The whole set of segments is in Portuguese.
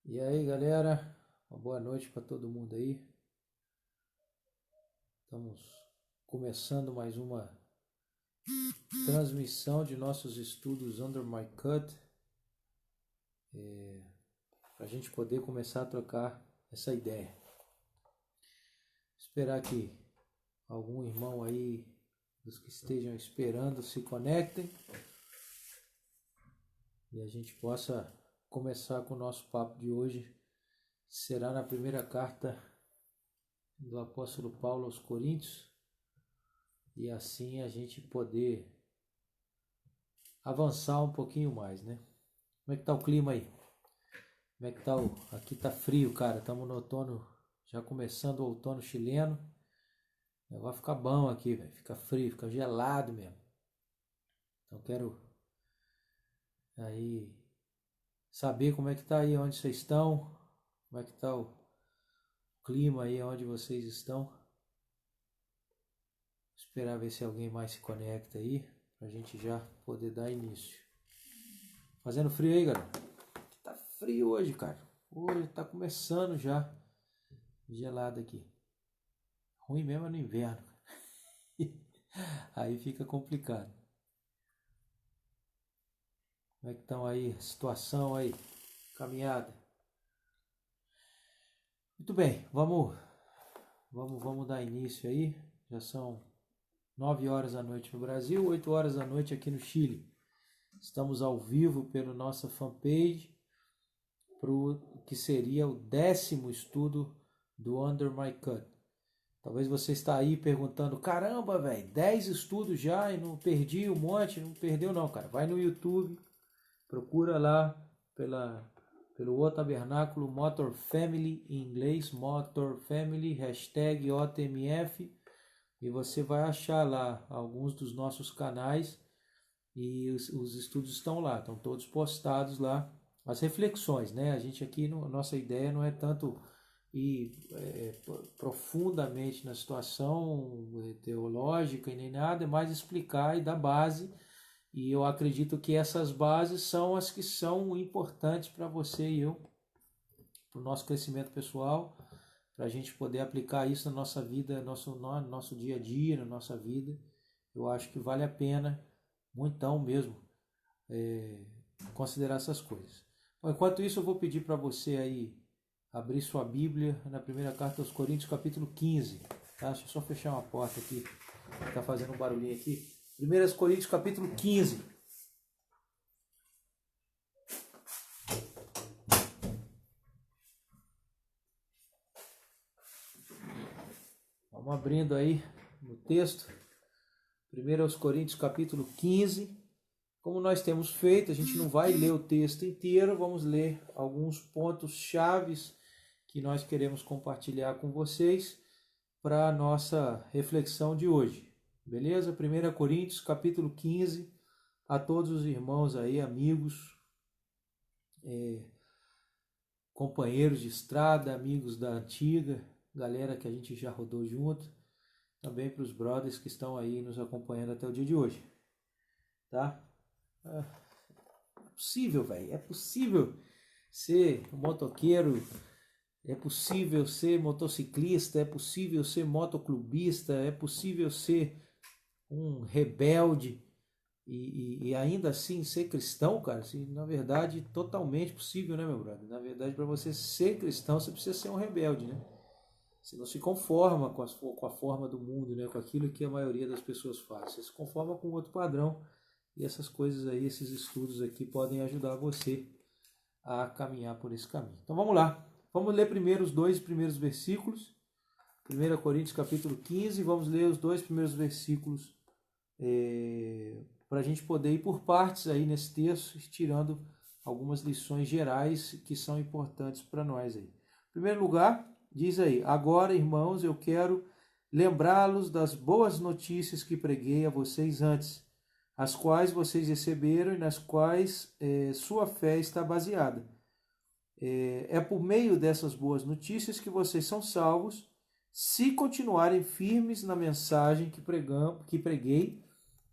E aí, galera, uma boa noite para todo mundo aí. Estamos começando mais uma transmissão de nossos estudos Under My Cut, para a gente poder começar a trocar essa ideia. Esperar que algum irmão aí dos que estejam esperando se conectem e a gente possa começar com o nosso papo de hoje. Será na primeira carta do apóstolo Paulo aos Coríntios, e assim a gente poder avançar um pouquinho mais, né? Como é que tá o clima aí? Como é que tá Aqui tá frio, cara. Estamos no outono, já começando o outono chileno. Vai ficar bom aqui, velho. Fica frio, fica gelado mesmo. Então quero aí saber como é que tá aí onde vocês estão. Como é que tá o clima aí onde vocês estão. Esperar ver se alguém mais se conecta aí, pra gente já poder dar início. Fazendo frio aí, galera? Tá frio hoje, cara. Hoje tá começando já gelado aqui. Ruim mesmo é no inverno. Aí fica complicado. Como é que estão aí a situação aí? Caminhada. Muito bem, vamos dar início aí. Já são 9 horas da noite no Brasil, 8 horas da noite aqui no Chile. Estamos ao vivo pela nossa fanpage para o que seria o 10º estudo do Under My Cut. Talvez você está aí perguntando, caramba, velho, 10 estudos já e não perdi um monte. Não perdeu não, cara. Vai no YouTube, procura lá pelo O Tabernáculo Motor Family, em inglês, Motor Family, hashtag OTMF, e você vai achar lá alguns dos nossos canais e os estudos estão lá, estão todos postados lá, as reflexões, né? A gente aqui, nossa ideia não é tanto ir profundamente na situação teológica e nem nada, é mais explicar e dar base. E eu acredito que essas bases são as que são importantes para você e eu, para o nosso crescimento pessoal, para a gente poder aplicar isso na nossa vida, no nosso dia a dia, na nossa vida. Eu acho que vale a pena, muitão mesmo, considerar essas coisas. Bom, enquanto isso, eu vou pedir para você aí abrir sua Bíblia na primeira carta aos Coríntios, capítulo 15. Tá? Deixa eu só fechar uma porta aqui, está fazendo um barulhinho aqui. 1 Coríntios, capítulo 15. Vamos abrindo aí no texto. 1 Coríntios, capítulo 15. Como nós temos feito, a gente não vai ler o texto inteiro, vamos ler alguns pontos chaves que nós queremos compartilhar com vocês para a nossa reflexão de hoje. Beleza? 1 Coríntios, capítulo 15. A todos os irmãos aí, amigos, companheiros de estrada, amigos da antiga, galera que a gente já rodou junto, também para os brothers que estão aí nos acompanhando até o dia de hoje, tá? É possível, velho, é possível ser motoqueiro, é possível ser motociclista, é possível ser motoclubista, é possível ser um rebelde e ainda assim ser cristão, cara. Assim, na verdade, totalmente possível, né, meu brother? Na verdade, para você ser cristão, você precisa ser um rebelde, né? Você não se conforma com a forma do mundo, né? Com aquilo que a maioria das pessoas faz. Você se conforma com outro padrão. E essas coisas aí, esses estudos aqui podem ajudar você a caminhar por esse caminho. Então vamos lá. Vamos ler primeiro os dois primeiros versículos. 1 Coríntios capítulo 15. Vamos ler os dois primeiros versículos para a gente poder ir por partes aí nesse texto, tirando algumas lições gerais que são importantes para nós aí. Em primeiro lugar, diz aí: agora, irmãos, eu quero lembrá-los das boas notícias que preguei a vocês antes, as quais vocês receberam e nas quais sua fé está baseada. É por meio dessas boas notícias que vocês são salvos, se continuarem firmes na mensagem que preguei.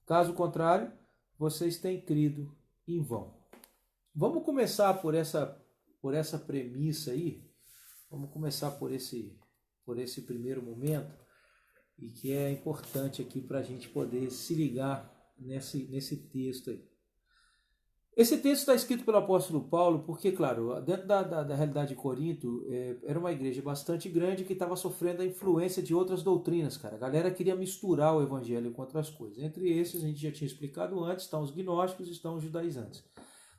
Caso contrário, vocês têm crido em vão. Vamos começar por essa por essa premissa aí, vamos começar por esse primeiro momento, e que é importante aqui para a gente poder se ligar nesse texto aí. Esse texto está escrito pelo apóstolo Paulo porque, claro, dentro da realidade de Corinto, era uma igreja bastante grande que estava sofrendo a influência de outras doutrinas, cara. A galera queria misturar o evangelho com outras coisas. Entre esses, a gente já tinha explicado antes, estão os gnósticos e estão os judaizantes.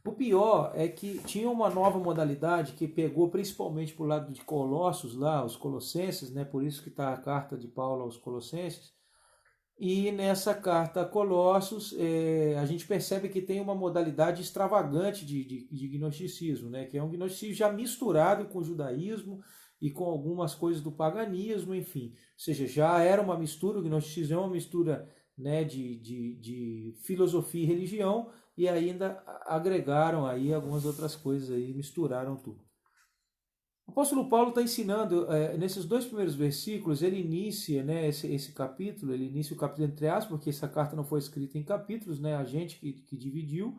O pior é que tinha uma nova modalidade que pegou principalmente para o lado de Colossos, lá, os Colossenses, né? Por isso que está a carta de Paulo aos Colossenses. E nessa carta a Colossos, a gente percebe que tem uma modalidade extravagante de gnosticismo, né? Que é um gnosticismo já misturado com o judaísmo e com algumas coisas do paganismo, enfim. Ou seja, já era uma mistura, o gnosticismo é uma mistura, né, de filosofia e religião, e ainda agregaram aí algumas outras coisas aí, misturaram tudo. O apóstolo Paulo está ensinando, nesses dois primeiros versículos, ele inicia, né, esse capítulo, ele inicia o capítulo entre aspas, porque essa carta não foi escrita em capítulos, né, a gente que dividiu,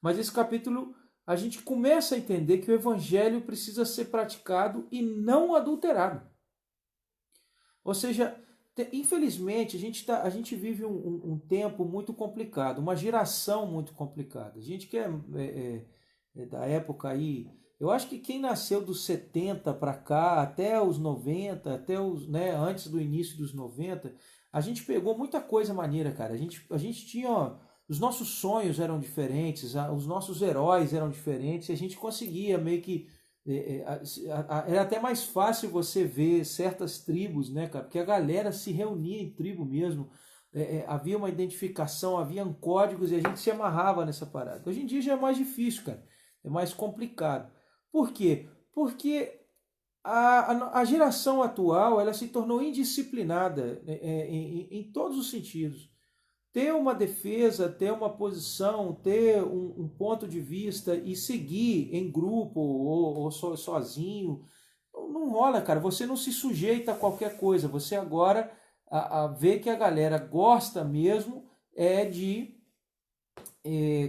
mas esse capítulo a gente começa a entender que o evangelho precisa ser praticado e não adulterado. Ou seja, infelizmente a gente vive um tempo muito complicado, uma geração muito complicada. A gente que é da época aí. Eu acho que quem nasceu dos 70 para cá, até os 90, até os, né, antes do início dos 90, a gente pegou muita coisa maneira, cara. A gente tinha, ó, os nossos sonhos eram diferentes, os nossos heróis eram diferentes, e a gente conseguia meio que era até mais fácil você ver certas tribos, né, cara? Porque a galera se reunia em tribo mesmo. Havia uma identificação, havia códigos e a gente se amarrava nessa parada. Hoje em dia já é mais difícil, cara. É mais complicado. Por quê? Porque a geração atual ela se tornou indisciplinada em todos os sentidos. Ter uma defesa, ter uma posição, ter um ponto de vista e seguir em grupo ou sozinho, não rola, cara. Você não se sujeita a qualquer coisa. Você agora vê que a galera gosta mesmo de,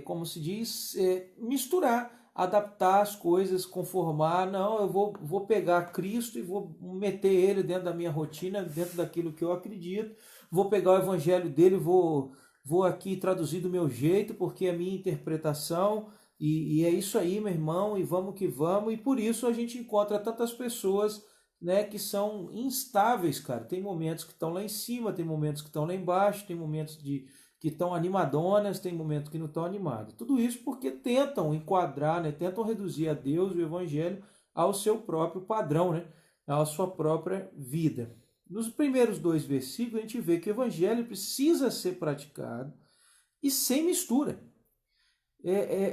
como se diz, misturar, adaptar as coisas, conformar. Não, eu vou pegar Cristo e vou meter ele dentro da minha rotina, dentro daquilo que eu acredito. Vou pegar o evangelho dele, vou aqui traduzir do meu jeito, porque é a minha interpretação. E é isso aí, meu irmão, e vamos que vamos. E por isso a gente encontra tantas pessoas, né, que são instáveis, cara. Tem momentos que estão lá em cima, tem momentos que estão lá embaixo, tem momentos que estão animadonas, tem momentos que não estão animadas. Tudo isso porque tentam enquadrar, né, tentam reduzir a Deus e o Evangelho ao seu próprio padrão, né, à sua própria vida. Nos primeiros dois versículos a gente vê que o Evangelho precisa ser praticado e sem mistura.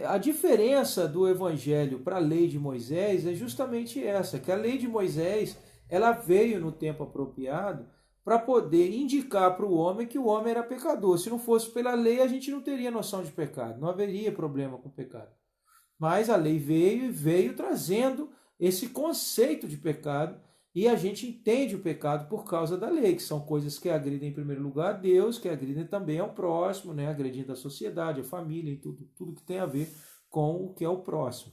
A diferença do Evangelho para a lei de Moisés é justamente essa, que a lei de Moisés ela veio no tempo apropriado para poder indicar para o homem que o homem era pecador. Se não fosse pela lei, a gente não teria noção de pecado, não haveria problema com o pecado. Mas a lei veio trazendo esse conceito de pecado, e a gente entende o pecado por causa da lei, que são coisas que agridem em primeiro lugar a Deus, que agridem também ao próximo, né? Agredindo a sociedade, a família e tudo que tem a ver com o que é o próximo.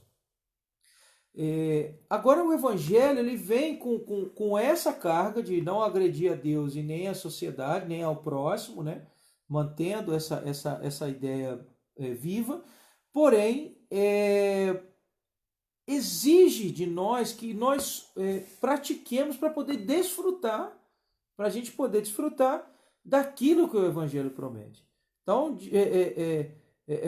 Agora o Evangelho ele vem com essa carga de não agredir a Deus e nem a sociedade, nem ao próximo, né? Mantendo essa ideia viva, porém exige de nós que nós pratiquemos para poder desfrutar, para a gente poder desfrutar daquilo que o Evangelho promete. Então,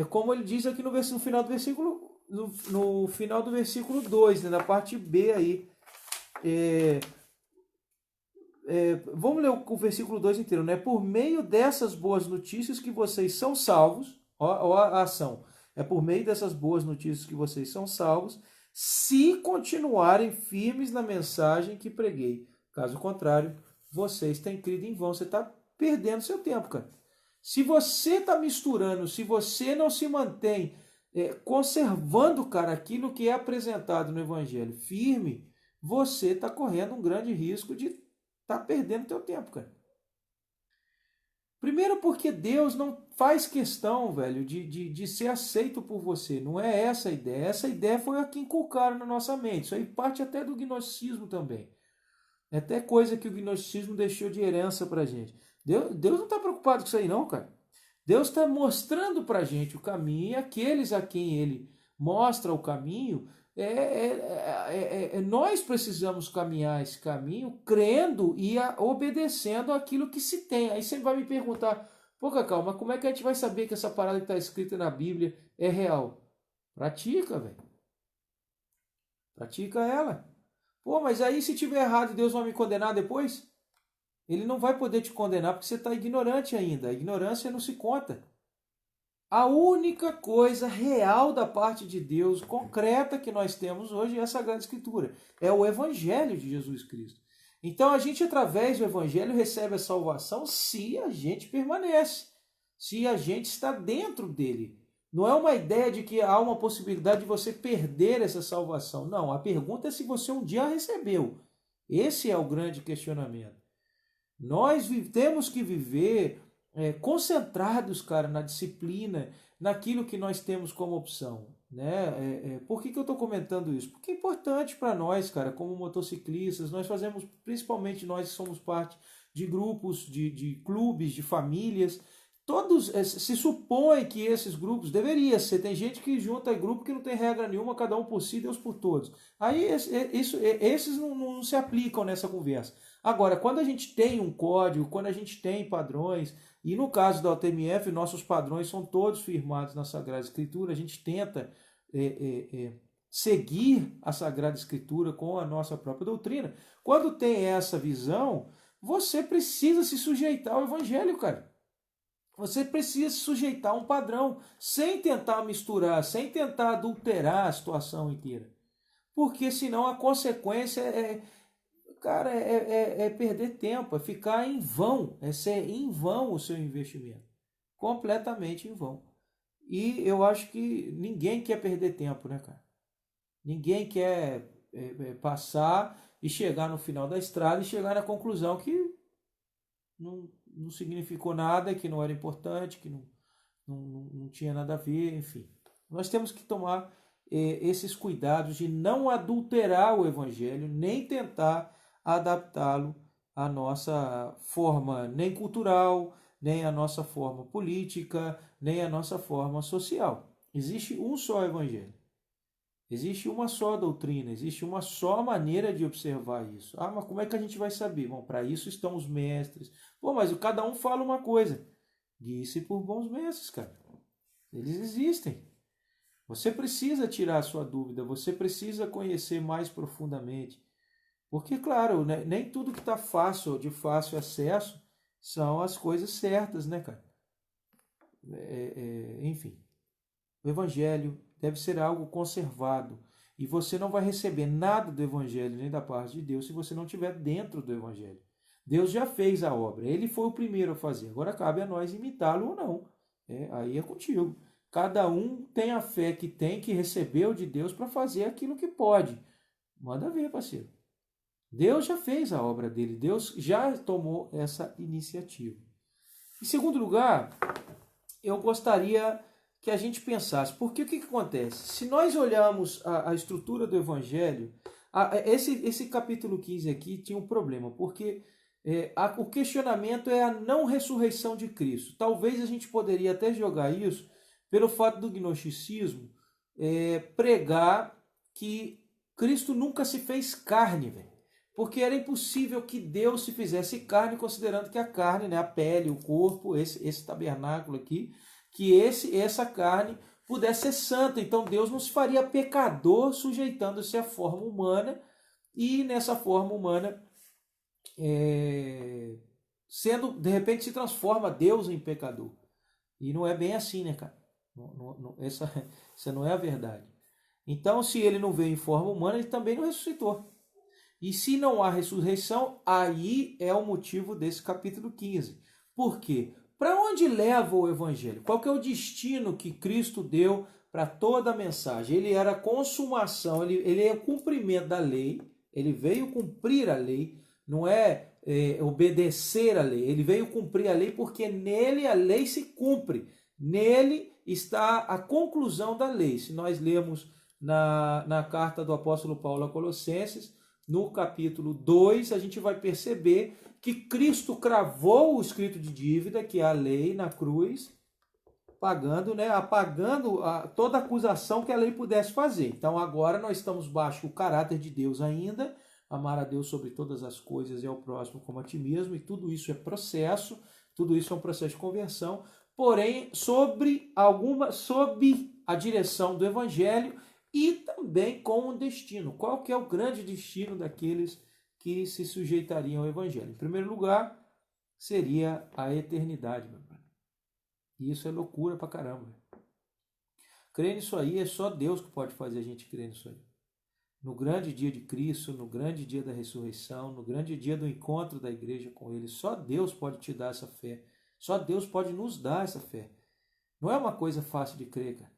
como ele diz aqui no final do versículo, no final do versículo 2, né, na parte B aí. Vamos ler o versículo 2 inteiro, né? Por meio dessas boas notícias que vocês são salvos, ó a ação, é por meio dessas boas notícias que vocês são salvos, se continuarem firmes na mensagem que preguei. Caso contrário, vocês têm crido em vão. Você está perdendo seu tempo, cara. Se você está misturando, se você não se mantém conservando, cara, aquilo que é apresentado no Evangelho firme, você está correndo um grande risco de estar perdendo seu tempo, cara. Primeiro porque Deus não faz questão, velho, de ser aceito por você. Não é essa a ideia. Essa ideia foi a que inculcaram na nossa mente. Isso aí parte até do gnosticismo também. É até coisa que o gnosticismo deixou de herança pra gente. Deus não está preocupado com isso aí não, cara. Deus está mostrando pra gente o caminho e aqueles a quem ele mostra o caminho, nós precisamos caminhar esse caminho crendo e obedecendo aquilo que se tem. Aí você vai me perguntar, pô, Cacau, mas como é que a gente vai saber que essa parada que está escrita na Bíblia é real? Pratica, velho. Pratica ela. Pô, mas aí se tiver errado, Deus vai me condenar depois? Ele não vai poder te condenar porque você está ignorante ainda. A ignorância não se conta. A única coisa real da parte de Deus, concreta que nós temos hoje é a Sagrada Escritura. É o Evangelho de Jesus Cristo. Então a gente, através do Evangelho, recebe a salvação se a gente permanece, se a gente está dentro dele. Não é uma ideia de que há uma possibilidade de você perder essa salvação. Não, a pergunta é se você um dia a recebeu. Esse é o grande questionamento. Nós temos que viver concentrados, cara, na disciplina, naquilo que nós temos como opção. Né? Por que eu estou comentando isso? Porque é importante para nós, cara, como motociclistas, nós fazemos, principalmente nós que somos parte de grupos, de clubes, de famílias, todos se supõe que esses grupos deveria ser. Tem gente que junta grupo que não tem regra nenhuma, cada um por si, Deus por todos. Aí esses não se aplicam nessa conversa. Agora, quando a gente tem um código, quando a gente tem padrões, e no caso da UTMF, nossos padrões são todos firmados na Sagrada Escritura, a gente tenta seguir a Sagrada Escritura com a nossa própria doutrina. Quando tem essa visão, você precisa se sujeitar ao Evangelho, cara. Você precisa se sujeitar a um padrão, sem tentar misturar, sem tentar adulterar a situação inteira. Porque senão a consequência cara, é perder tempo, é ficar em vão, é ser em vão o seu investimento. Completamente em vão. E eu acho que ninguém quer perder tempo, né, cara? Ninguém quer passar e chegar no final da estrada e chegar na conclusão que não significou nada, que não era importante, que não tinha nada a ver, enfim. Nós temos que tomar esses cuidados de não adulterar o Evangelho, nem tentar adaptá-lo à nossa forma nem cultural, nem à nossa forma política, nem à nossa forma social. Existe um só Evangelho. Existe uma só doutrina, existe uma só maneira de observar isso. Ah, mas como é que a gente vai saber? Bom, para isso estão os mestres. Pô, mas cada um fala uma coisa. Guie-se por bons mestres, cara. Eles existem. Você precisa tirar a sua dúvida, você precisa conhecer mais profundamente. Porque, claro, né, nem tudo que está fácil, de fácil acesso, são as coisas certas, né, cara? Enfim, o Evangelho deve ser algo conservado. E você não vai receber nada do Evangelho, nem da parte de Deus, se você não estiver dentro do Evangelho. Deus já fez a obra, ele foi o primeiro a fazer. Agora cabe a nós imitá-lo ou não. Aí é contigo. Cada um tem a fé que tem, que recebeu de Deus para fazer aquilo que pode. Manda ver, parceiro. Deus já fez a obra dele, Deus já tomou essa iniciativa. Em segundo lugar, eu gostaria que a gente pensasse, porque o que acontece? Se nós olharmos a estrutura do Evangelho, esse capítulo 15 aqui tinha um problema, porque o questionamento é a não ressurreição de Cristo. Talvez a gente poderia até jogar isso pelo fato do gnosticismo pregar que Cristo nunca se fez carne, velho. Porque era impossível que Deus se fizesse carne, considerando que a carne, né, a pele, o corpo, esse tabernáculo aqui, que essa carne pudesse ser santa. Então Deus não se faria pecador sujeitando-se à forma humana e nessa forma humana sendo, de repente, se transforma Deus em pecador. E não é bem assim, né, cara? Essa não é a verdade. Então, se ele não veio em forma humana, ele também não ressuscitou. E se não há ressurreição, aí é o motivo desse capítulo 15. Por quê? Para onde leva o Evangelho? Qual que é o destino que Cristo deu para toda a mensagem? Ele era a consumação, ele é o cumprimento da lei, ele veio cumprir a lei, não é, obedecer a lei. Ele veio cumprir a lei porque nele a lei se cumpre. Nele está a conclusão da lei. Se nós lermos na carta do apóstolo Paulo a Colossenses, no capítulo 2, a gente vai perceber que Cristo cravou o escrito de dívida, que é a lei, na cruz, pagando, né, apagando toda acusação que a lei pudesse fazer. Então agora nós estamos baixo o caráter de Deus ainda, amar a Deus sobre todas as coisas e ao próximo como a ti mesmo, e tudo isso é processo, tudo isso é um processo de conversão, porém sob a direção do Evangelho e também com um destino. Qual que é o grande destino daqueles que se sujeitariam ao Evangelho? Em primeiro lugar, seria a eternidade, meu irmão. E isso é loucura pra caramba. Crer nisso aí é só Deus que pode fazer a gente crer nisso aí. No grande dia de Cristo, no grande dia da ressurreição, no grande dia do encontro da igreja com Ele, só Deus pode te dar essa fé. Só Deus pode nos dar essa fé. Não é uma coisa fácil de crer, cara.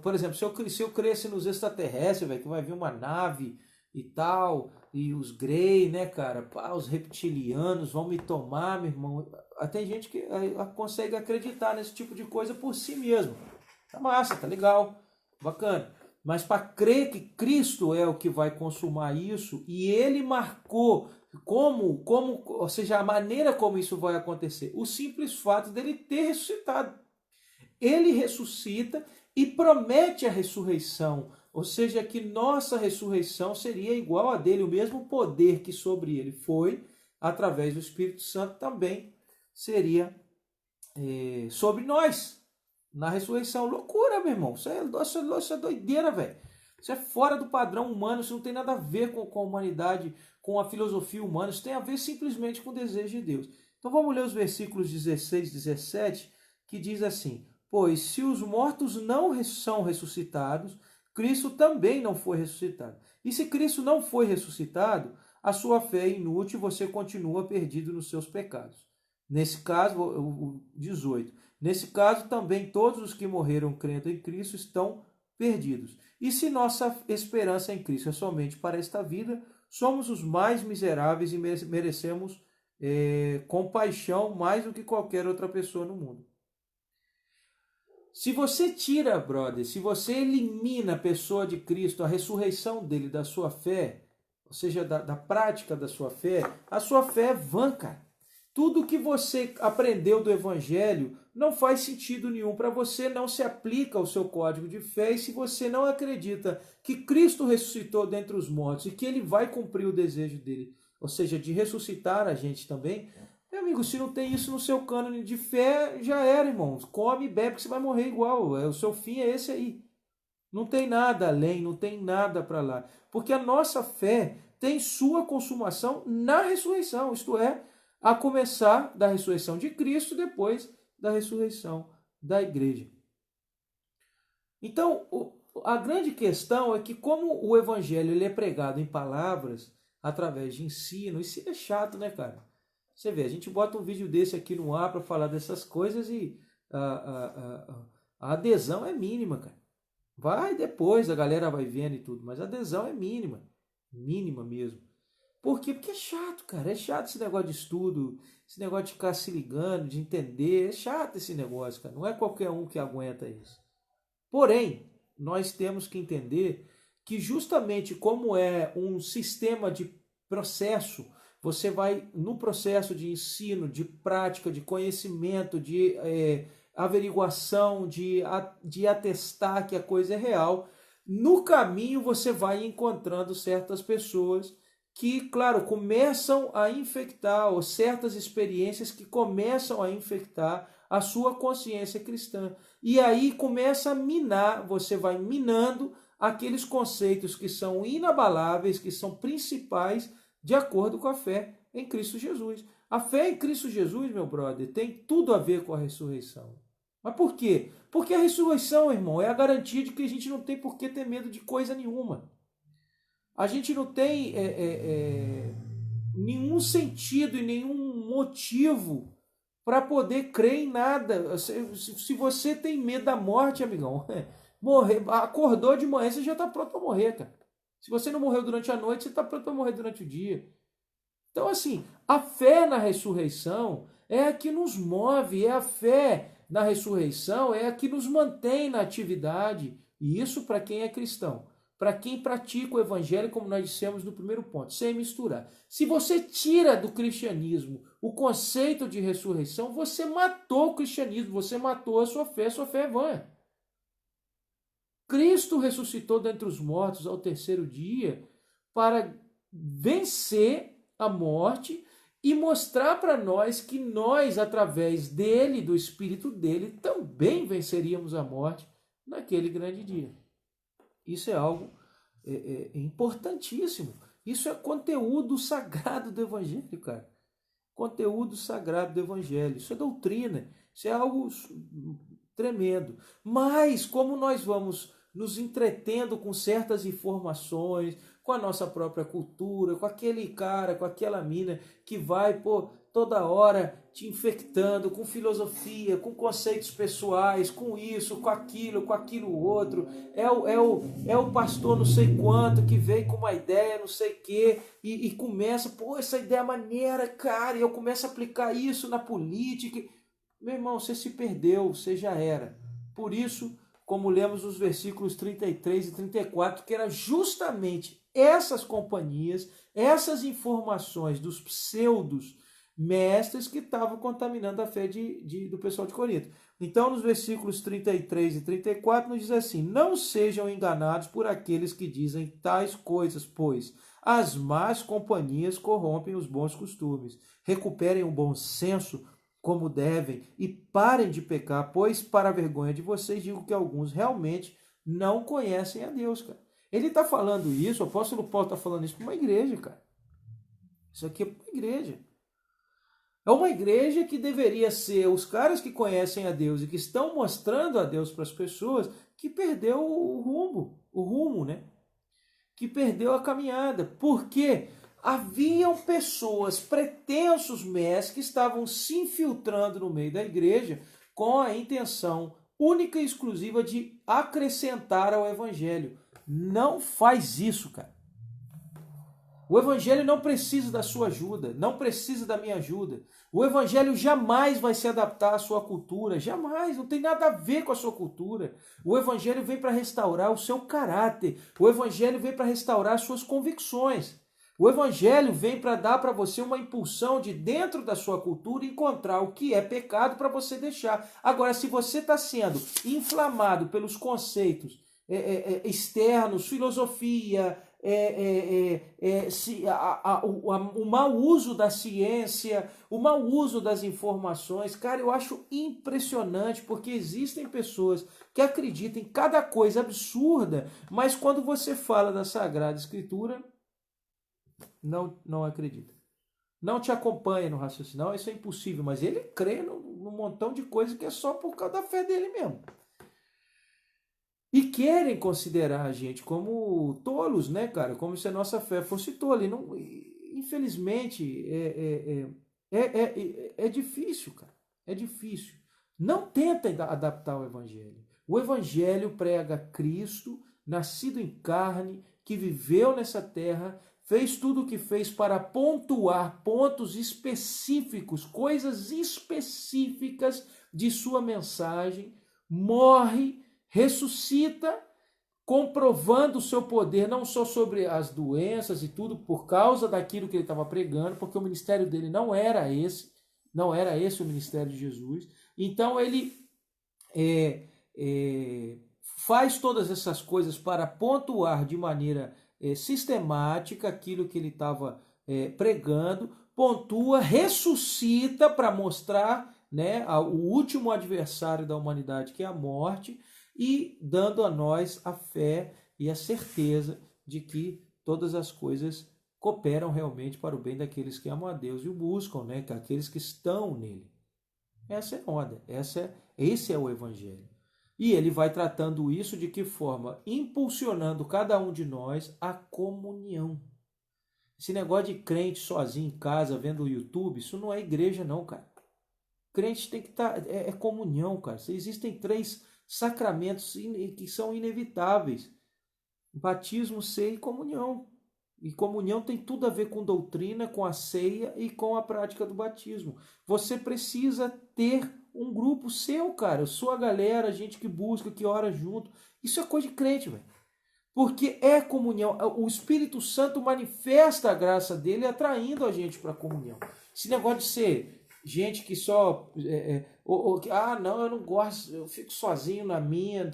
Por exemplo, se eu cresce nos extraterrestres, velho, que vai vir uma nave e tal, e os Grey, né, cara, pá, os reptilianos vão me tomar, meu irmão. Tem gente que consegue acreditar nesse tipo de coisa por si mesmo. Tá massa, tá legal, bacana. Mas para crer que Cristo é o que vai consumar isso, e Ele marcou ou seja, a maneira como isso vai acontecer, o simples fato dele ter ressuscitado. Ele ressuscita e promete a ressurreição, ou seja, que nossa ressurreição seria igual a dele, o mesmo poder que sobre ele foi, através do Espírito Santo, também seria sobre nós, na ressurreição. Loucura, meu irmão, isso é doideira, velho. Isso é fora do padrão humano, isso não tem nada a ver com a humanidade, com a filosofia humana, isso tem a ver simplesmente com o desejo de Deus. Então vamos ler os versículos 16 e 17, que diz assim: pois se os mortos não são ressuscitados, Cristo também não foi ressuscitado. E se Cristo não foi ressuscitado, a sua fé é inútil e você continua perdido nos seus pecados. Nesse caso, o 18. Nesse caso, também todos os que morreram crendo em Cristo estão perdidos. E se nossa esperança em Cristo é somente para esta vida, somos os mais miseráveis e merecemos compaixão mais do que qualquer outra pessoa no mundo. Se você tira, brother, se você elimina a pessoa de Cristo, a ressurreição dele da sua fé, ou seja, da prática da sua fé, a sua fé é vã, cara. Tudo que você aprendeu do Evangelho não faz sentido nenhum para você, não se aplica ao seu código de fé, e se você não acredita que Cristo ressuscitou dentre os mortos e que ele vai cumprir o desejo dele, ou seja, de ressuscitar a gente também, meu amigo, se não tem isso no seu cânone de fé, já era, irmão. Come e bebe que você vai morrer igual. O seu fim é esse aí. Não tem nada além, não tem nada para lá. Porque a nossa fé tem sua consumação na ressurreição, isto é, a começar da ressurreição de Cristo, depois da ressurreição da igreja. Então, a grande questão é que como o evangelho ele é pregado em palavras, através de ensino, isso é chato, né, cara? Você vê, a gente bota um vídeo desse aqui no ar para falar dessas coisas e a adesão é mínima, cara. Vai depois, a galera vai vendo e tudo, mas a adesão é mínima. Mínima mesmo. Por quê? Porque é chato, cara. É chato esse negócio de estudo, esse negócio de ficar se ligando, de entender. É chato esse negócio, cara. Não é qualquer um que aguenta isso. Porém, nós temos que entender que justamente como é um sistema de processo, você vai no processo de ensino, de prática, de conhecimento, de averiguação, de atestar que a coisa é real. No caminho você vai encontrando certas pessoas que, claro, começam a infectar, ou certas experiências que começam a infectar a sua consciência cristã. E aí começa a minar, você vai minando aqueles conceitos que são inabaláveis, que são principais, de acordo com a fé em Cristo Jesus. A fé em Cristo Jesus, meu brother, tem tudo a ver com a ressurreição. Mas por quê? Porque a ressurreição, irmão, é a garantia de que a gente não tem por que ter medo de coisa nenhuma. A gente não tem nenhum sentido e nenhum motivo para poder crer em nada. Se você tem medo da morte, amigão, acordou de manhã, você já está pronto para morrer, cara. Se você não morreu durante a noite, você está pronto para morrer durante o dia. Então, assim, a fé na ressurreição é a que nos move, é a fé na ressurreição é a que nos mantém na atividade. E isso para quem é cristão. Para quem pratica o evangelho, como nós dissemos no primeiro ponto, sem misturar. Se você tira do cristianismo o conceito de ressurreição, você matou o cristianismo, você matou a sua fé é vã. Cristo ressuscitou dentre os mortos ao terceiro dia para vencer a morte e mostrar para nós que nós, através dele, do Espírito dele, também venceríamos a morte naquele grande dia. Isso é algo importantíssimo. Isso é conteúdo sagrado do Evangelho, cara. Conteúdo sagrado do Evangelho. Isso é doutrina. Isso é algo tremendo. Mas, como nós vamos nos entretendo com certas informações, com a nossa própria cultura, com aquele cara, com aquela mina que vai, toda hora te infectando com filosofia, com conceitos pessoais, com isso, com aquilo outro. É o pastor não sei quanto que veio com uma ideia, não sei o quê, e começa, essa ideia é maneira, cara, e eu começo a aplicar isso na política. Meu irmão, você se perdeu, você já era. Por isso, como lemos os versículos 33 e 34, que era justamente essas companhias, essas informações dos pseudos mestres que estavam contaminando a fé do pessoal de Corinto. Então, nos versículos 33 e 34, nos diz assim: não sejam enganados por aqueles que dizem tais coisas, pois as más companhias corrompem os bons costumes. Recuperem o bom senso como devem e parem de pecar, pois para a vergonha de vocês digo que alguns realmente não conhecem a Deus, cara. Ele está falando isso, o apóstolo Paulo está falando isso para uma igreja, cara. Isso aqui é para uma igreja. É uma igreja que deveria ser os caras que conhecem a Deus e que estão mostrando a Deus para as pessoas, que perdeu o rumo, né? Que perdeu a caminhada. Por quê? Haviam pessoas, pretensos mestres, que estavam se infiltrando no meio da igreja com a intenção única e exclusiva de acrescentar ao evangelho. Não faz isso, cara. O evangelho não precisa da sua ajuda, não precisa da minha ajuda. O evangelho jamais vai se adaptar à sua cultura, jamais, não tem nada a ver com a sua cultura. O evangelho vem para restaurar o seu caráter, o evangelho vem para restaurar as suas convicções. O evangelho vem para dar para você uma impulsão de dentro da sua cultura encontrar o que é pecado para você deixar. Agora, se você está sendo inflamado pelos conceitos externos, filosofia, o mau uso da ciência, o mau uso das informações, cara, eu acho impressionante, porque existem pessoas que acreditam em cada coisa absurda, mas quando você fala da Sagrada Escritura, não acredita. Não te acompanha no raciocínio. Não, isso é impossível, mas ele crê num montão de coisa que é só por causa da fé dele mesmo. E querem considerar a gente como tolos, né, cara? Como se a nossa fé fosse tola. E não, infelizmente, é difícil, cara. É difícil. Não tenta adaptar o Evangelho. O Evangelho prega Cristo, nascido em carne, que viveu nessa terra, fez tudo o que fez para pontuar pontos específicos, coisas específicas de sua mensagem, morre, ressuscita, comprovando o seu poder não só sobre as doenças e tudo por causa daquilo que ele estava pregando, porque o ministério dele não era esse o ministério de Jesus. Então ele faz todas essas coisas para pontuar de maneira sistemática aquilo que ele estava pregando, pontua, ressuscita para mostrar, né, o último adversário da humanidade, que é a morte, e dando a nós a fé e a certeza de que todas as coisas cooperam realmente para o bem daqueles que amam a Deus e o buscam, né, que aqueles que estão nele. Essa é a onda, esse é o Evangelho. E ele vai tratando isso de que forma? Impulsionando cada um de nós a comunhão. Esse negócio de crente sozinho em casa, vendo o YouTube, isso não é igreja não, cara. Crente tem que estar... É comunhão, cara. Existem 3 sacramentos que são inevitáveis. Batismo, ceia e comunhão. E comunhão tem tudo a ver com doutrina, com a ceia e com a prática do batismo. Você precisa ter um grupo seu, cara, sua galera, gente que busca, que ora junto. Isso é coisa de crente, velho. Porque é comunhão. O Espírito Santo manifesta a graça dele atraindo a gente para a comunhão. Esse negócio de ser gente que só... não, eu não gosto, eu fico sozinho na minha.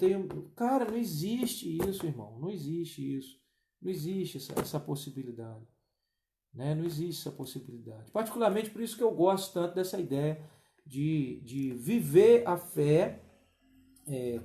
Cara, não existe isso, irmão. Não existe isso. Não existe essa possibilidade. Né? Não existe essa possibilidade. Particularmente por isso que eu gosto tanto dessa ideia de viver a fé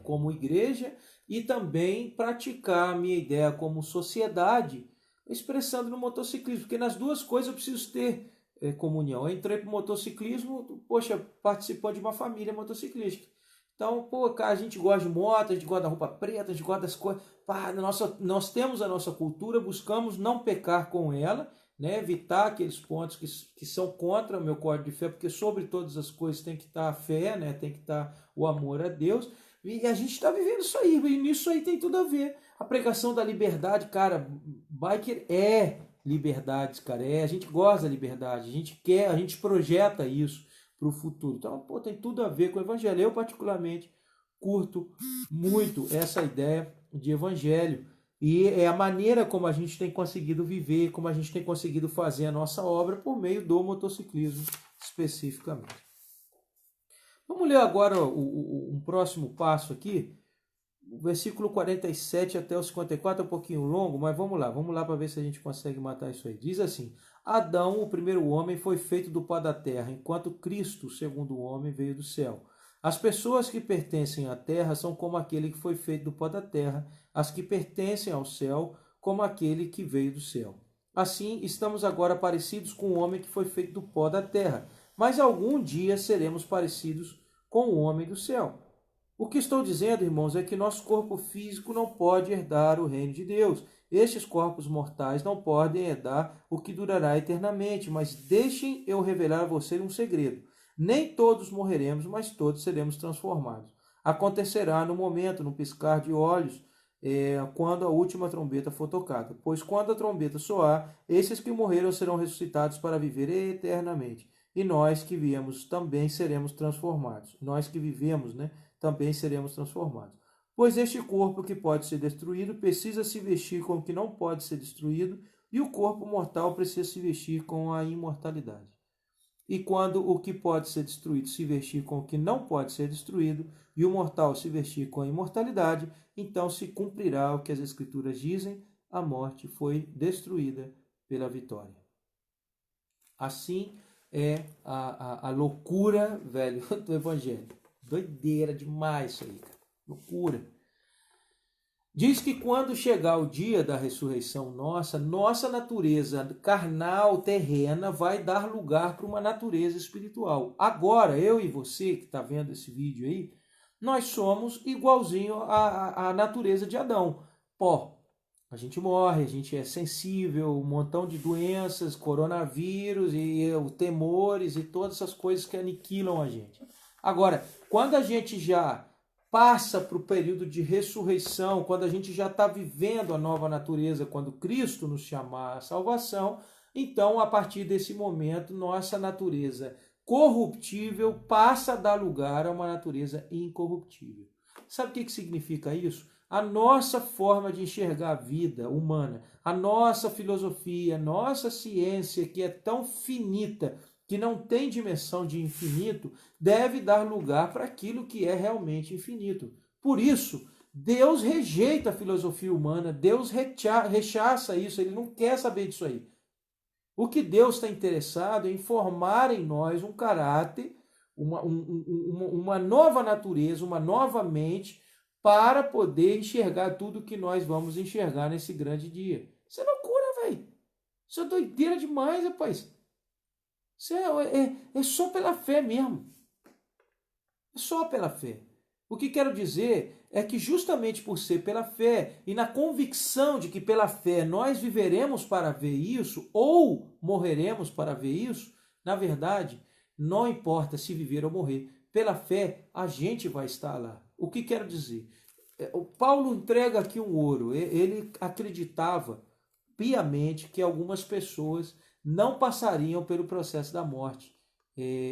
como igreja e também praticar a minha ideia como sociedade, expressando no motociclismo, porque nas duas coisas eu preciso ter comunhão. Eu entrei para o motociclismo, poxa, participando de uma família motociclística. Então, pô, cara, a gente gosta de moto, a gente gosta da roupa preta, a gente gosta das coisas. Pá, nós temos a nossa cultura, buscamos não pecar com ela, né? Evitar aqueles pontos que são contra o meu código de fé, porque sobre todas as coisas tem que estar a fé, né? Tem que estar o amor a Deus. E a gente está vivendo isso aí, e nisso aí tem tudo a ver. A pregação da liberdade, cara, biker é liberdade, cara. A gente gosta da liberdade, a gente quer, a gente projeta isso para o futuro. Então, pô, tem tudo a ver com o evangelho. Eu, particularmente, curto muito essa ideia de evangelho. E é a maneira como a gente tem conseguido viver, como a gente tem conseguido fazer a nossa obra por meio do motociclismo, especificamente. Vamos ler agora um próximo passo aqui. O versículo 47 até o 54 é um pouquinho longo, mas vamos lá para ver se a gente consegue matar isso aí. Diz assim: Adão, o primeiro homem, foi feito do pó da terra, enquanto Cristo, o segundo homem, veio do céu. As pessoas que pertencem à terra são como aquele que foi feito do pó da terra, as que pertencem ao céu, como aquele que veio do céu. Assim, estamos agora parecidos com o homem que foi feito do pó da terra, mas algum dia seremos parecidos com o homem do céu. O que estou dizendo, irmãos, é que nosso corpo físico não pode herdar o reino de Deus. Estes corpos mortais não podem herdar o que durará eternamente, mas deixem eu revelar a vocês um segredo. Nem todos morreremos, mas todos seremos transformados. Acontecerá no momento, no piscar de olhos, quando a última trombeta for tocada. Pois quando a trombeta soar, esses que morreram serão ressuscitados para viver eternamente. E nós que viemos também seremos transformados. Nós que vivemos, né, também seremos transformados. Pois este corpo que pode ser destruído precisa se vestir com o que não pode ser destruído, e o corpo mortal precisa se vestir com a imortalidade. E quando o que pode ser destruído se vestir com o que não pode ser destruído, e o mortal se vestir com a imortalidade, então se cumprirá o que as Escrituras dizem: a morte foi destruída pela vitória. Assim é a loucura, velho, do Evangelho. Doideira demais isso aí, cara. Loucura. Diz que quando chegar o dia da ressurreição nossa natureza carnal, terrena, vai dar lugar para uma natureza espiritual. Agora, eu e você que está vendo esse vídeo aí, nós somos igualzinho à natureza de Adão. Pó. A gente morre, a gente é sensível, um montão de doenças, coronavírus e temores e todas essas coisas que aniquilam a gente. Agora, quando a gente já passa para o período de ressurreição, quando a gente já está vivendo a nova natureza, quando Cristo nos chamar à salvação, então, a partir desse momento, nossa natureza corruptível passa a dar lugar a uma natureza incorruptível. Sabe o que significa isso? A nossa forma de enxergar a vida humana, a nossa filosofia, a nossa ciência, que é tão finita, que não tem dimensão de infinito, deve dar lugar para aquilo que é realmente infinito. Por isso, Deus rejeita a filosofia humana, Deus rechaça isso, ele não quer saber disso aí. O que Deus está interessado é em formar em nós um caráter, uma nova natureza, uma nova mente, para poder enxergar tudo que nós vamos enxergar nesse grande dia. Isso é loucura, velho. Isso é doideira demais, rapaz. Isso é só pela fé mesmo. É só pela fé. O que quero dizer é que justamente por ser pela fé e na convicção de que pela fé nós viveremos para ver isso ou morreremos para ver isso, na verdade, não importa se viver ou morrer, pela fé a gente vai estar lá. O que quero dizer? O Paulo entrega aqui um ouro. Ele acreditava piamente que algumas pessoas não passariam pelo processo da morte,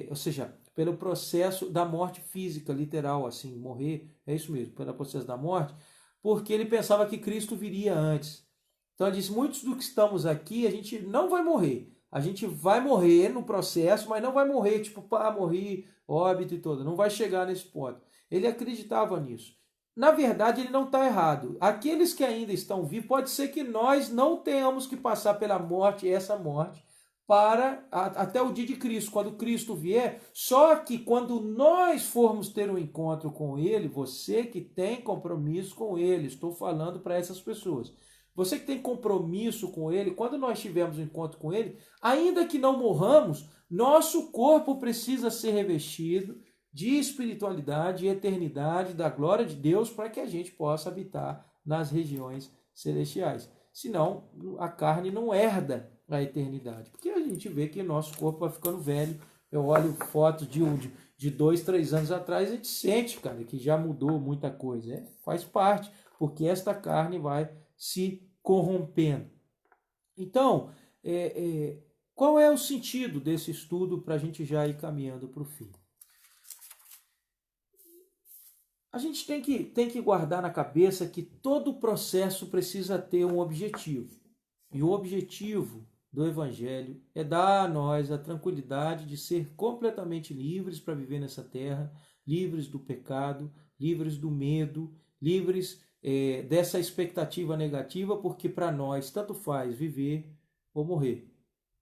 ou seja, pelo processo da morte física, literal, assim, morrer, é isso mesmo, pelo processo da morte, porque ele pensava que Cristo viria antes. Então ele disse, muitos dos que estamos aqui, a gente não vai morrer. A gente vai morrer no processo, mas não vai morrer, tipo, pá, morri, óbito e todo. Não vai chegar nesse ponto. Ele acreditava nisso. Na verdade, ele não está errado. Aqueles que ainda estão vivos, pode ser que nós não tenhamos que passar pela morte, essa morte, até o dia de Cristo, quando Cristo vier. Só que quando nós formos ter um encontro com Ele, você que tem compromisso com Ele, estou falando para essas pessoas. Você que tem compromisso com Ele, quando nós tivermos um encontro com Ele, ainda que não morramos, nosso corpo precisa ser revestido de espiritualidade e eternidade da glória de Deus para que a gente possa habitar nas regiões celestiais. Senão, a carne não herda a eternidade. Porque a gente vê que nosso corpo vai ficando velho. Eu olho fotos de 2, 3 anos atrás, a gente sente, cara, que já mudou muita coisa. Faz parte, porque esta carne vai se corrompendo. Então, qual é o sentido desse estudo para a gente já ir caminhando para o fim? A gente tem que guardar na cabeça que todo processo precisa ter um objetivo. E o objetivo do Evangelho é dar a nós a tranquilidade de ser completamente livres para viver nessa terra, livres do pecado, livres do medo, livres dessa expectativa negativa, porque para nós tanto faz viver ou morrer.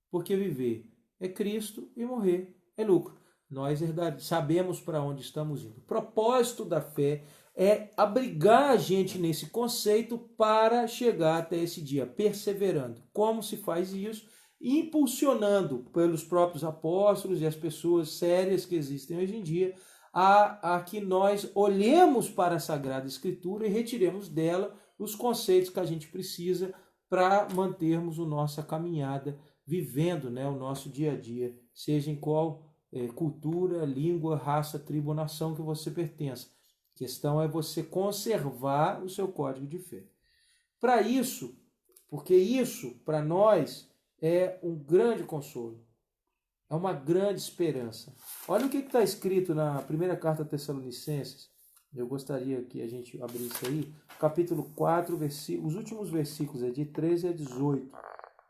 Porque viver é Cristo e morrer é lucro. Nós sabemos para onde estamos indo. O propósito da fé é abrigar a gente nesse conceito para chegar até esse dia, perseverando. Como se faz isso? Impulsionando pelos próprios apóstolos e as pessoas sérias que existem hoje em dia, a que nós olhemos para a Sagrada Escritura e retiremos dela os conceitos que a gente precisa para mantermos a nossa caminhada, vivendo, né, o nosso dia a dia, seja em qual cultura, língua, raça, tribo ou nação que você pertença. A questão é você conservar o seu código de fé. Para isso, porque isso, para nós, é um grande consolo. É uma grande esperança. Olha o que está escrito na primeira carta a Tessalonicenses. Eu gostaria que a gente abrisse aí. Capítulo 4, os últimos versículos, de 13 a 18.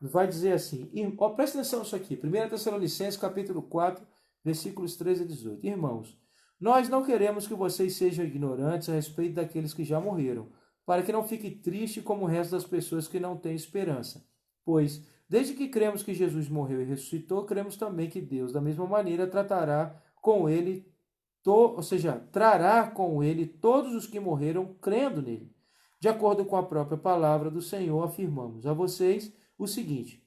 Vai dizer assim, presta atenção nisso aqui. 1 Tessalonicenses, capítulo 4, versículos 13 a 18. Irmãos, nós não queremos que vocês sejam ignorantes a respeito daqueles que já morreram, para que não fique triste como o resto das pessoas que não têm esperança. Pois, desde que cremos que Jesus morreu e ressuscitou, cremos também que Deus, da mesma maneira, trará com ele todos os que morreram crendo nele. De acordo com a própria palavra do Senhor, afirmamos a vocês o seguinte,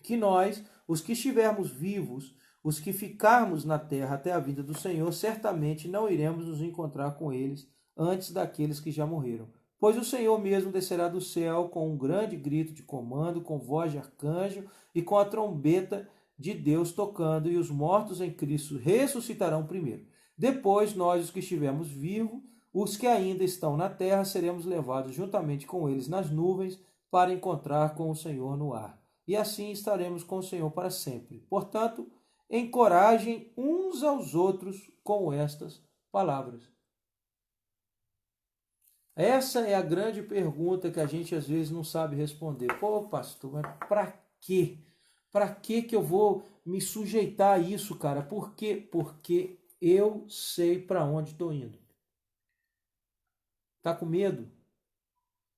que nós, os que estivermos vivos, os que ficarmos na terra até a vinda do Senhor, certamente não iremos nos encontrar com eles antes daqueles que já morreram. Pois o Senhor mesmo descerá do céu com um grande grito de comando, com voz de arcanjo e com a trombeta de Deus tocando, e os mortos em Cristo ressuscitarão primeiro. Depois, nós, os que estivermos vivos, os que ainda estão na terra, seremos levados juntamente com eles nas nuvens para encontrar com o Senhor no ar. E assim estaremos com o Senhor para sempre. Portanto, encorajem uns aos outros com estas palavras. Essa é a grande pergunta que a gente às vezes não sabe responder. Pô, pastor, mas para quê? Para que eu vou me sujeitar a isso, cara? Por quê? Porque eu sei para onde estou indo. Tá com medo?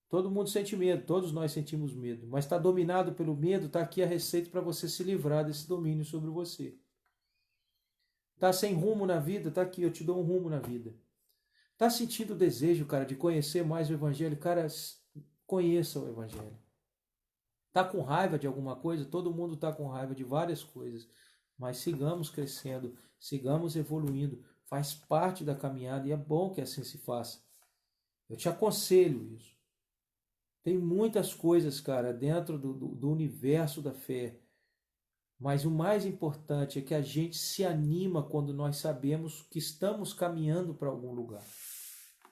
Todo mundo sente medo, todos nós sentimos medo. Mas está dominado pelo medo, está aqui a receita para você se livrar desse domínio sobre você. Está sem rumo na vida, está aqui, eu te dou um rumo na vida. Está sentindo o desejo, cara, de conhecer mais o Evangelho? Cara, conheça o Evangelho. Está com raiva de alguma coisa? Todo mundo está com raiva de várias coisas. Mas sigamos crescendo, sigamos evoluindo. Faz parte da caminhada e é bom que assim se faça. Eu te aconselho isso. Tem muitas coisas, cara, dentro do universo da fé. Mas o mais importante é que a gente se anima quando nós sabemos que estamos caminhando para algum lugar.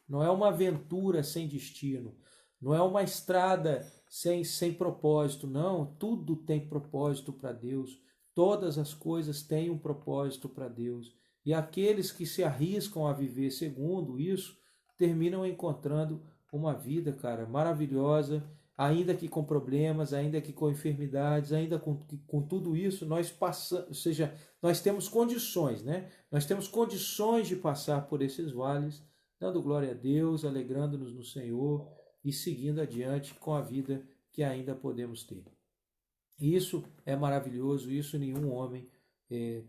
Não é uma aventura sem destino. Não é uma estrada sem propósito, não. Tudo tem propósito para Deus. Todas as coisas têm um propósito para Deus. E aqueles que se arriscam a viver segundo isso, terminam encontrando uma vida, cara, maravilhosa, ainda que com problemas, ainda que com enfermidades, ainda com tudo isso, nós passamos, ou seja, nós temos condições, né? Nós temos condições de passar por esses vales, dando glória a Deus, alegrando-nos no Senhor e seguindo adiante com a vida que ainda podemos ter. Isso é maravilhoso, isso nenhum homem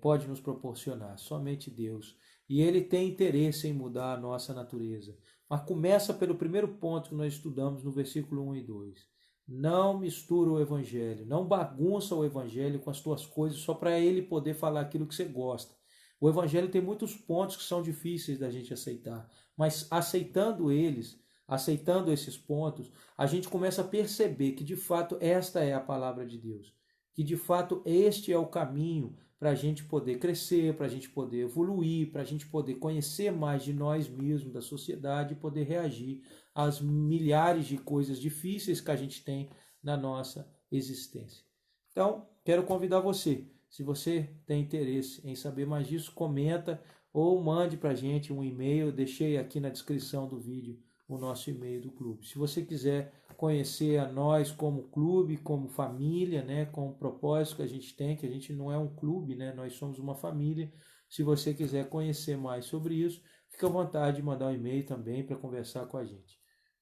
pode nos proporcionar, somente Deus. E Ele tem interesse em mudar a nossa natureza. Mas começa pelo primeiro ponto que nós estudamos no versículo 1 e 2. Não mistura o Evangelho, não bagunça o Evangelho com as tuas coisas só para Ele poder falar aquilo que você gosta. O Evangelho tem muitos pontos que são difíceis da gente aceitar, mas aceitando esses pontos, a gente começa a perceber que de fato esta é a palavra de Deus, que de fato este é o caminho para a gente poder crescer, para a gente poder evoluir, para a gente poder conhecer mais de nós mesmos, da sociedade, e poder reagir às milhares de coisas difíceis que a gente tem na nossa existência. Então, quero convidar você, se você tem interesse em saber mais disso, comenta ou mande para a gente um e-mail, deixei aqui na descrição do vídeo o nosso e-mail do clube. Se você quiser conhecer a nós como clube, como família, né, com o propósito que a gente não é um clube, né, nós somos uma família. Se você quiser conhecer mais sobre isso, fique à vontade de mandar um e-mail também para conversar com a gente.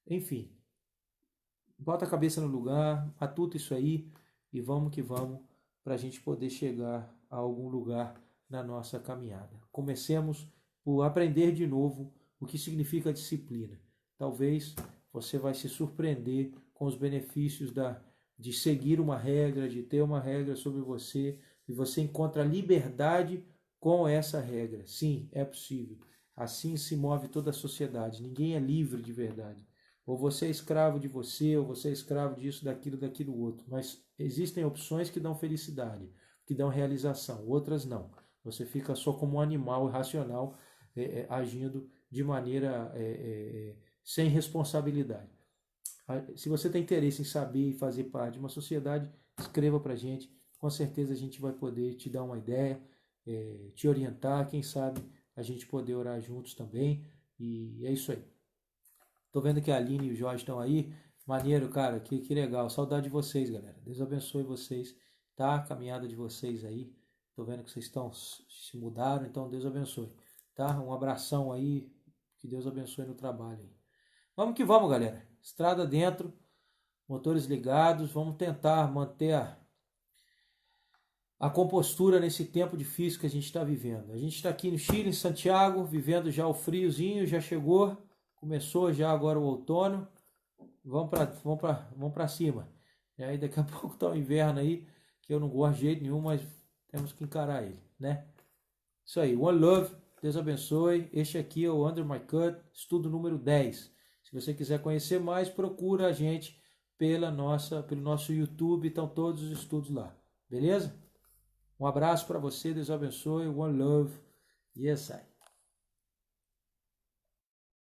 Enfim, bota a cabeça no lugar, matuta isso aí e vamos que vamos para a gente poder chegar a algum lugar na nossa caminhada. Comecemos por aprender de novo o que significa disciplina. Talvez você vai se surpreender com os benefícios de seguir uma regra, de ter uma regra sobre você, e você encontra liberdade com essa regra. Sim, é possível. Assim se move toda a sociedade. Ninguém é livre de verdade. Ou você é escravo de você, ou você é escravo disso, daquilo outro. Mas existem opções que dão felicidade, que dão realização. Outras não. Você fica só como um animal irracional, agindo de maneira sem responsabilidade. Se você tem interesse em saber e fazer parte de uma sociedade, escreva para a gente. Com certeza a gente vai poder te dar uma ideia, te orientar, quem sabe a gente poder orar juntos também. E é isso aí. Tô vendo que a Aline e o Jorge estão aí. Maneiro, cara, que legal. Saudade de vocês, galera. Deus abençoe vocês, tá? A caminhada de vocês aí. Tô vendo que vocês se mudaram, então Deus abençoe, tá? Um abração aí, que Deus abençoe no trabalho aí. Vamos que vamos, galera. Estrada dentro, motores ligados. Vamos tentar manter a compostura nesse tempo difícil que a gente está vivendo. A gente está aqui no Chile, em Santiago, vivendo já o friozinho, já chegou. Começou já agora o outono. Vamos para cima. E aí daqui a pouco está o inverno aí, que eu não gosto de jeito nenhum, mas temos que encarar ele, né? Isso aí. One Love. Deus abençoe. Este aqui é o Under My Cut, estudo número 10. Se você quiser conhecer mais, procura a gente pelo nosso YouTube, estão todos os estudos lá. Beleza? Um abraço para você, Deus abençoe. One Love. Yes, I.